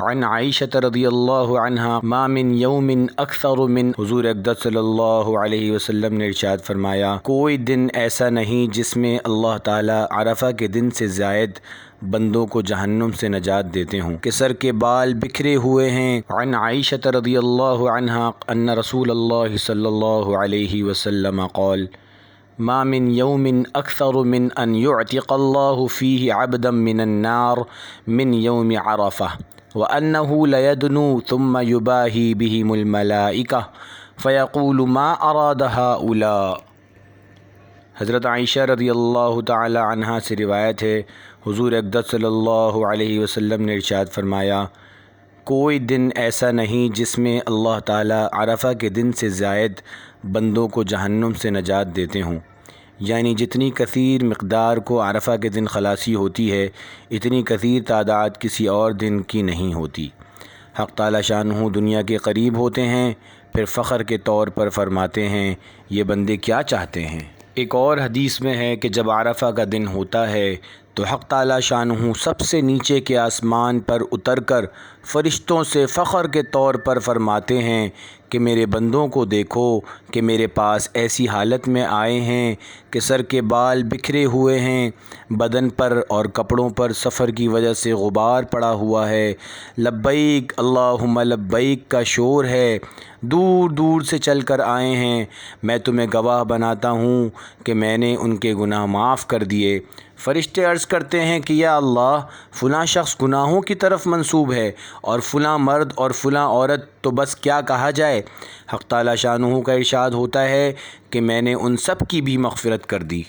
عن عائشة رضی اللہ عنہا ما من یوم اکثر من، حضور اقدس صلی اللہ علیہ وسلم نے ارشاد فرمایا کوئی دن ایسا نہیں جس میں اللہ تعالیٰ عرفہ کے دن سے زائد بندوں کو جہنم سے نجات دیتے ہوں کہ سر کے بال بکھرے ہوئے ہیں۔ عن عائشة رضی اللہ عنہا ان رسول اللہ صلی اللہ علیہ وسلم قال ما من يوم أكثر من أن يعتق الله فيه عبدا من النار من يوم عرفة وأنه ليدنو ثم يباهي بهم الملائكة فيقول ما أراد هؤلاء۔ حضرت عائشہ رضی اللہ تعالی عنہ سے روایت ہے، حضور اقدس صلی اللہ علیہ وسلم نے ارشاد فرمایا کوئی دن ایسا نہیں جس میں اللہ تعالیٰ عرفہ کے دن سے زائد بندوں کو جہنم سے نجات دیتے ہوں، یعنی جتنی کثیر مقدار کو عرفہ کے دن خلاصی ہوتی ہے اتنی کثیر تعداد کسی اور دن کی نہیں ہوتی۔ حق تعالی شانہ دنیا کے قریب ہوتے ہیں، پھر فخر کے طور پر فرماتے ہیں یہ بندے کیا چاہتے ہیں۔ ایک اور حدیث میں ہے کہ جب عرفہ کا دن ہوتا ہے تو حق تعالی شانہ سب سے نیچے کے آسمان پر اتر کر فرشتوں سے فخر کے طور پر فرماتے ہیں کہ میرے بندوں کو دیکھو کہ میرے پاس ایسی حالت میں آئے ہیں کہ سر کے بال بکھرے ہوئے ہیں، بدن پر اور کپڑوں پر سفر کی وجہ سے غبار پڑا ہوا ہے، لبیک اللہم لبیک کا شور ہے، دور دور سے چل کر آئے ہیں، میں تمہیں گواہ بناتا ہوں کہ میں نے ان کے گناہ معاف کر دیے۔ فرشتے عرض کرتے ہیں کہ یا اللہ فلاں شخص گناہوں کی طرف منسوب ہے اور فلاں مرد اور فلاں عورت تو بس کیا کہا جائے۔ حق تعالی شانہ کا ارشاد ہوتا ہے کہ میں نے ان سب کی بھی مغفرت کر دی۔